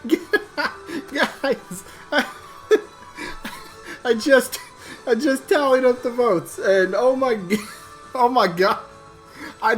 Guys, I just tallied up the votes, and oh my god, I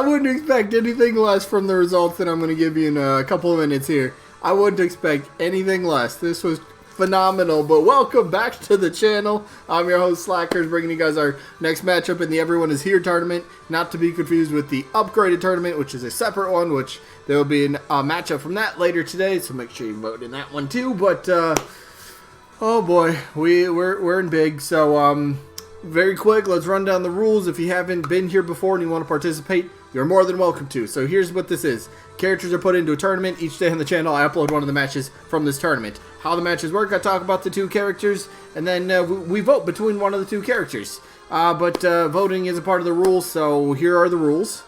wouldn't expect anything less from the results that I'm going to give you in a couple of minutes here. I wouldn't expect anything less. This was phenomenal, but welcome back to the channel. I'm your host, Slackers, bringing you guys our next matchup in the Everyone Is Here tournament, not to be confused with the upgraded tournament, which is a separate one, which there will be a matchup from that later today, so make sure you vote in that one too. But oh boy, we're in big. So very quick, let's run down the rules. If you haven't been here before and you want to participate, you're more than welcome to. So here's what this is. Characters are put into a tournament. Each day on the channel, I upload one of the matches from this tournament. How the matches work, I talk about the two characters, and then we vote between one of the two characters. But voting is a part of the rules, so here are the rules.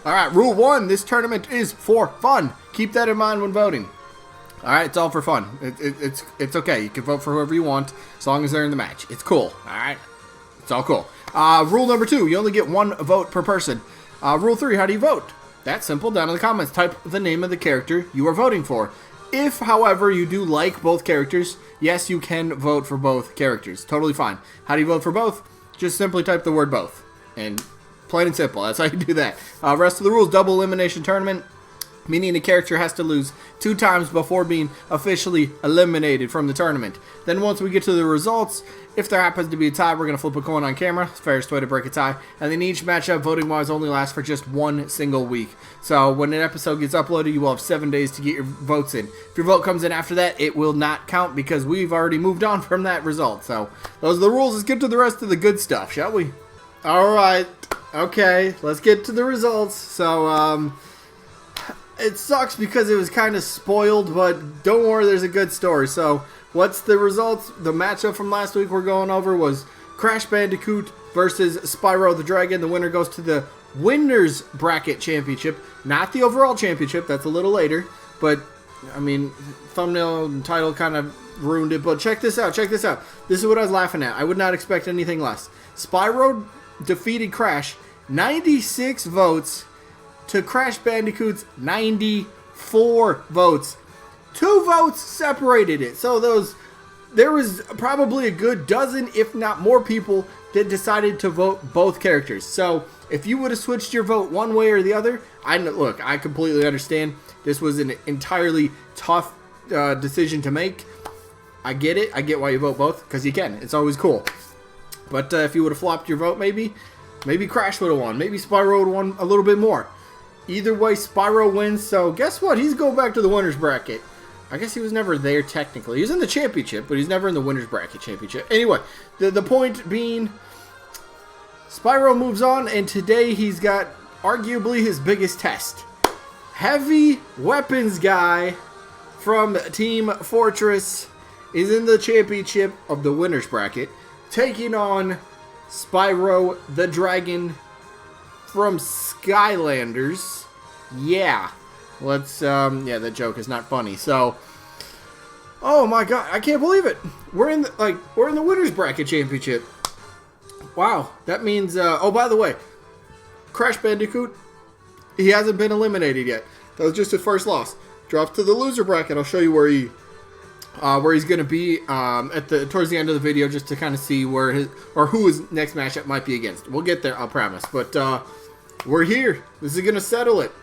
Alright, rule 1, this tournament is for fun. Keep that in mind when voting. Alright, it's all for fun. It's okay. You can vote for whoever you want, as long as they're in the match. It's cool. Alright? It's all cool. Rule number 2, you only get one vote per person. Rule 3, how do you vote? That's simple. Down in the comments, type the name of the character you are voting for. If, however, you do like both characters, yes, you can vote for both characters. Totally fine. How do you vote for both? Just simply type the word both. And plain and simple. That's how you do that. Rest of the rules, double elimination tournament, meaning the character has to lose 2 times before being officially eliminated from the tournament. Then once we get to the results, if there happens to be a tie, we're going to flip a coin on camera. It's the fairest way to break a tie. And then each matchup, voting-wise, only lasts for just 1 single week. So when an episode gets uploaded, you will have 7 days to get your votes in. If your vote comes in after that, it will not count because we've already moved on from that result. So those are the rules. Let's get to the rest of the good stuff, shall we? All right. Okay, let's get to the results. So, it sucks because it was kind of spoiled, but don't worry, there's a good story. So, what's the results? The matchup from last week we're going over was Crash Bandicoot versus Spyro the Dragon. The winner goes to the Winners Bracket Championship, not the overall championship. That's a little later, but, I mean, thumbnail and title kind of ruined it. But check this out, check this out. This is what I was laughing at. I would not expect anything less. Spyro defeated Crash 96 votes to Crash Bandicoot's 94 votes. 2 votes separated it. So there was probably a good dozen, if not more people that decided to vote both characters. So if you would have switched your vote one way or the other, look, I completely understand. This was an entirely tough decision to make. I get it. I get why you vote both, because you can. It's always cool. But if you would have flopped your vote, maybe Crash would have won. Maybe Spyro would have won a little bit more. Either way, Spyro wins, so guess what? He's going back to the winner's bracket. I guess he was never there technically. He was in the championship, but he's never in the winner's bracket championship. Anyway, the point being, Spyro moves on, and today he's got arguably his biggest test. Heavy weapons guy from Team Fortress is in the championship of the winner's bracket, taking on Spyro the Dragon from Skylanders. Yeah. Let's, yeah, that joke is not funny. So, oh my god, I can't believe it. We're in the winner's bracket championship. Wow. That means, oh, by the way, Crash Bandicoot, he hasn't been eliminated yet. That was just his first loss. Drops to the loser bracket. I'll show you where he's going to be towards the end of the video, just to kind of see who his next matchup might be against. We'll get there, I'll promise. But we're here. This is going to settle it.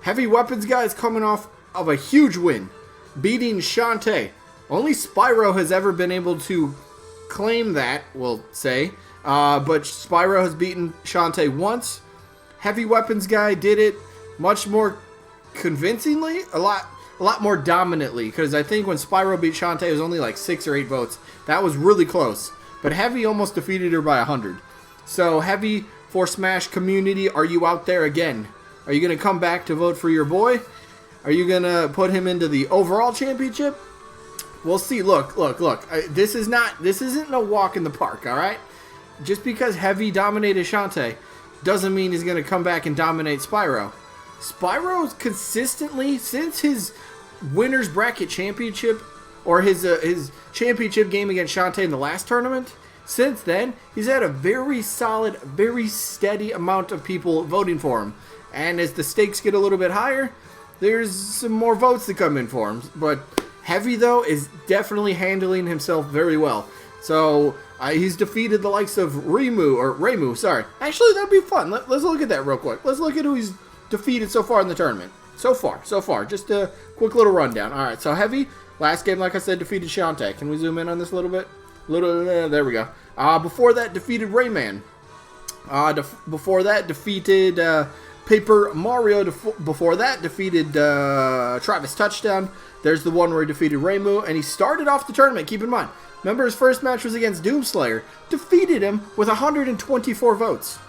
Heavy weapons guy is coming off of a huge win, beating Shantae. Only Spyro has ever been able to claim that, we'll say. But Spyro has beaten Shantae once. Heavy weapons guy did it much more convincingly, a lot more dominantly, because I think when Spyro beat Shantae, it was only like 6 or 8 votes. That was really close. But Heavy almost defeated her by 100. So, Heavy for Smash community, are you out there again? Are you going to come back to vote for your boy? Are you going to put him into the overall championship? We'll see. Look. This isn't no walk in the park, alright? Just because Heavy dominated Shantae doesn't mean he's going to come back and dominate Spyro. Spyro's consistently, since his winner's bracket championship, or his championship game against Shantae in the last tournament, since then, he's had a very solid, very steady amount of people voting for him. And as the stakes get a little bit higher, there's some more votes to come in for him. But Heavy, though, is definitely handling himself very well. So he's defeated the likes of Reimu, sorry. Actually, that'd be fun. Let's look at that real quick. Let's look at who he's defeated so far in the tournament. So far. Just a quick little rundown. All right, so Heavy, last game, like I said, defeated Shantae. Can we zoom in on this a little bit? There we go. Before that, defeated Rayman. Before that, defeated Paper Mario. Before that, defeated Travis Touchdown. There's the one where he defeated Reimu, and he started off the tournament. Keep in mind, remember his first match was against Doomslayer. Defeated him with 124 votes.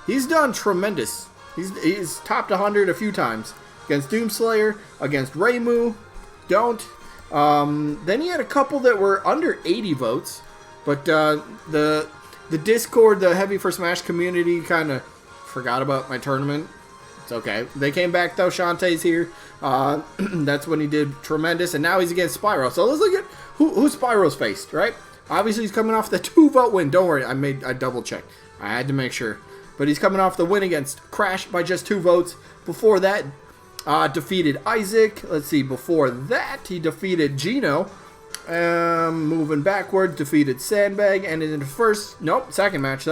He's done tremendous. He's topped 100 a few times against Doomslayer, against Reimu. Then he had a couple that were under 80 votes, but the Discord, the Heavy for Smash community, kind of forgot about my tournament. It's okay. They came back though. Shantae's here. That's when he did tremendous, and now he's against Spyro. So let's look at who Spyro's faced. Right? Obviously, he's coming off the 2-vote win. Don't worry, I double checked. I had to make sure. But he's coming off the win against Crash by just 2 votes. Before that, defeated Isaac. Let's see. Before that, he defeated Gino. Moving backwards, defeated Sandbag, and in the second match,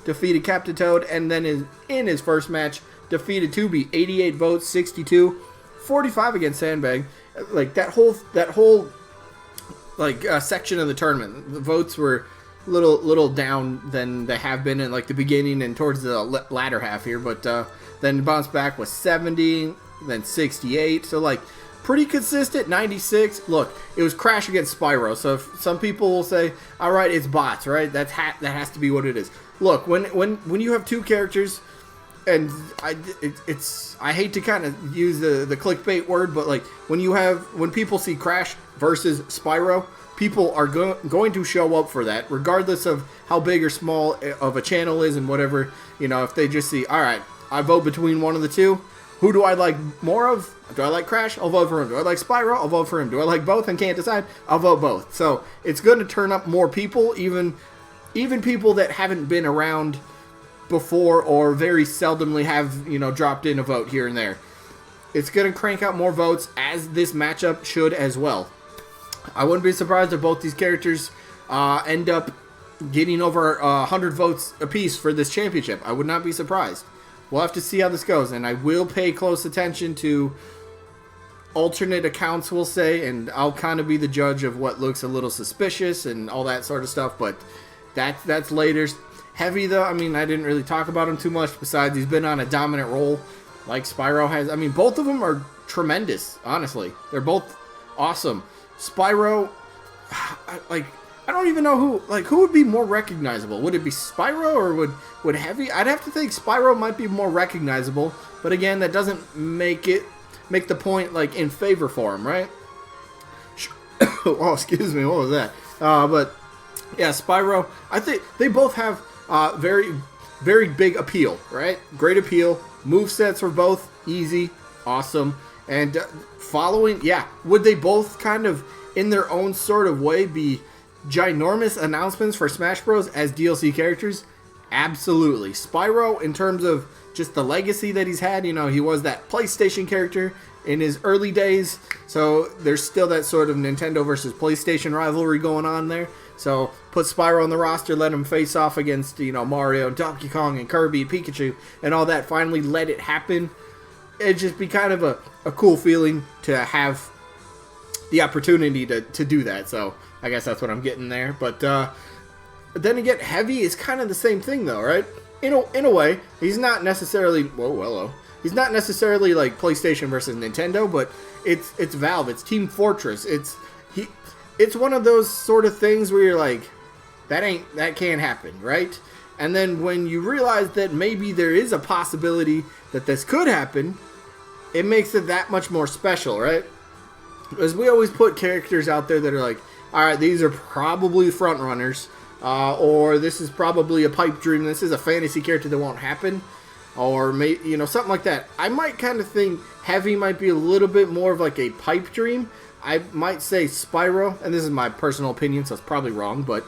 defeated Captain Toad, and then in his first match, defeated 2B, 88 votes, 62, 45 against Sandbag. Like that whole section of the tournament, the votes were little down than they have been in like the beginning and towards the latter half here, but then bounced back with 70, then 68, so like pretty consistent. 96. Look, it was Crash against Spyro, so if some people will say, all right, it's bots, right? That has to be what it is. Look, when you have 2 characters, and I hate to kind of use the clickbait word, but like when people see Crash versus Spyro, people are going to show up for that, regardless of how big or small of a channel is and whatever. If they just see, all right, I vote between one of the two. Who do I like more of? Do I like Crash? I'll vote for him. Do I like Spyro? I'll vote for him. Do I like both and can't decide? I'll vote both. So it's going to turn up more people, even people that haven't been around before or very seldomly have dropped in a vote here and there. It's going to crank out more votes, as this matchup should as well. I wouldn't be surprised if both these characters end up getting over 100 votes apiece for this championship. I would not be surprised. We'll have to see how this goes, and I will pay close attention to alternate accounts, we'll say, and I'll kind of be the judge of what looks a little suspicious and all that sort of stuff, but that's later. Heavy, though, I didn't really talk about him too much, besides he's been on a dominant role like Spyro has. Both of them are tremendous, honestly. They're both awesome. Spyro, I don't even know who would be more recognizable. Would it be Spyro or would Heavy? I'd have to think Spyro might be more recognizable, but again, that doesn't make the point in favor for him, right? Oh, excuse me, what was that? But yeah, Spyro, I think they both have very, very big appeal, right? Great appeal. Movesets for both easy, awesome, and would they both kind of in their own sort of way be ginormous announcements for Smash Bros. As DLC characters? Absolutely. Spyro, in terms of just the legacy that he's had, he was that PlayStation character in his early days, so there's still that sort of Nintendo versus PlayStation rivalry going on there. So put Spyro on the roster, let him face off against Mario, Donkey Kong, and Kirby, Pikachu, and all that. Finally let it happen. It'd just be kind of a cool feeling to have the opportunity to do that. So I guess that's what I'm getting there. But then again, Heavy is kind of the same thing, though, right? In a way, he's not necessarily he's not necessarily like PlayStation versus Nintendo, but it's Valve, it's Team Fortress, it's one of those sort of things where you're like, that can't happen, right? And then when you realize that maybe there is a possibility that this could happen, it makes it that much more special, right? Because we always put characters out there that are like, all right, these are probably front runners, or this is probably a pipe dream. This is a fantasy character that won't happen, or something like that. I might kind of think Heavy might be a little bit more of like a pipe dream. I might say Spyro, and this is my personal opinion, so it's probably wrong, but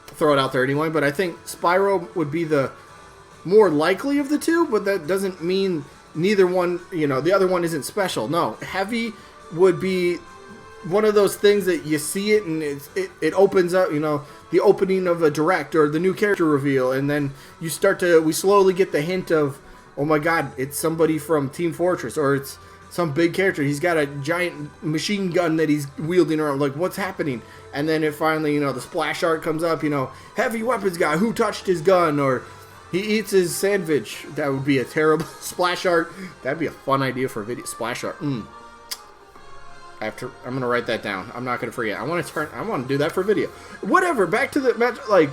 throw it out there anyway. But I think Spyro would be the more likely of the two, but that doesn't mean neither one, the other one isn't special. No, heavy would be one of those things that you see it and it opens up, the opening of a direct or the new character reveal, and then we slowly get the hint of, oh my god, it's somebody from Team Fortress, or it's some big character. He's got a giant machine gun that he's wielding around. Like, what's happening? And then it finally, the splash art comes up, heavy weapons guy, who touched his gun? Or he eats his sandwich. That would be a terrible splash art. That'd be a fun idea for a video. Splash art. I'm gonna write that down. I'm not gonna forget. I want to do that for a video. Whatever. Back to the match. Like,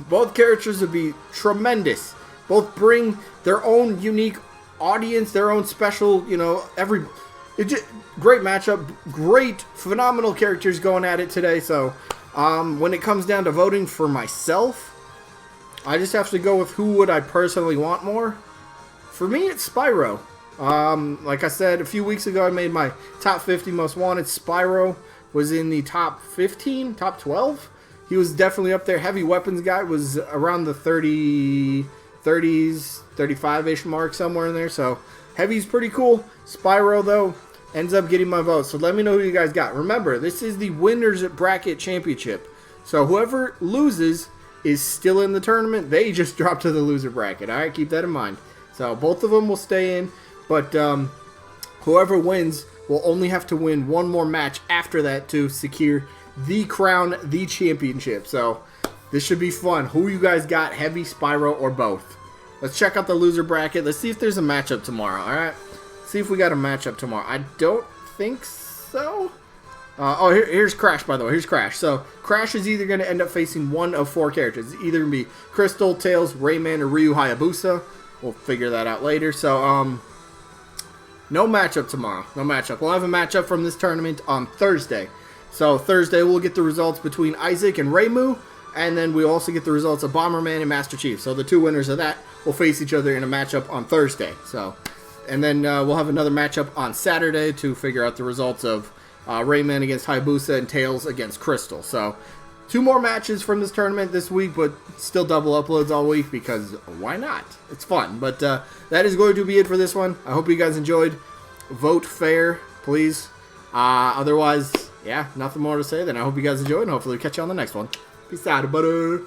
both characters would be tremendous. Both bring their own unique audience, their own special, great matchup, great, phenomenal characters going at it today. So, when it comes down to voting for myself, I just have to go with who would I personally want more. For me, it's Spyro. Like I said a few weeks ago, I made my top 50 most wanted. Spyro was in the top 15, top 12. He was definitely up there. Heavy weapons guy was around the 30s, 35-ish mark, somewhere in there. So heavy's pretty cool. Spyro, though, ends up getting my vote. So let me know who you guys got. Remember, this is the winners bracket championship. So whoever loses is still in the tournament. They just drop to the loser bracket. All right, keep that in mind. So both of them will stay in, but whoever wins will only have to win one more match after that to secure the crown, the championship. So this should be fun. Who you guys got, Heavy, Spyro, or both? Let's check out the loser bracket. Let's see if there's a matchup tomorrow, all right? See if we got a matchup tomorrow. I don't think so. Here's Crash, by the way. Here's Crash. So Crash is either going to end up facing one of four characters. It's either going to be Crystal, Tails, Rayman, or Ryu Hayabusa. We'll figure that out later. So, no matchup tomorrow. No matchup. We'll have a matchup from this tournament on Thursday. So Thursday we'll get the results between Isaac and Raymu, and then we'll also get the results of Bomberman and Master Chief. So the two winners of that will face each other in a matchup on Thursday. So, and then we'll have another matchup on Saturday to figure out the results of Rayman against Hayabusa and Tails against Crystal. So, two more matches from this tournament this week, but still double uploads all week because why not? It's fun. But that is going to be it for this one. I hope you guys enjoyed. Vote fair, please. Otherwise, yeah, nothing more to say. Then I hope you guys enjoyed, and hopefully we'll catch you on the next one. Peace out, butter.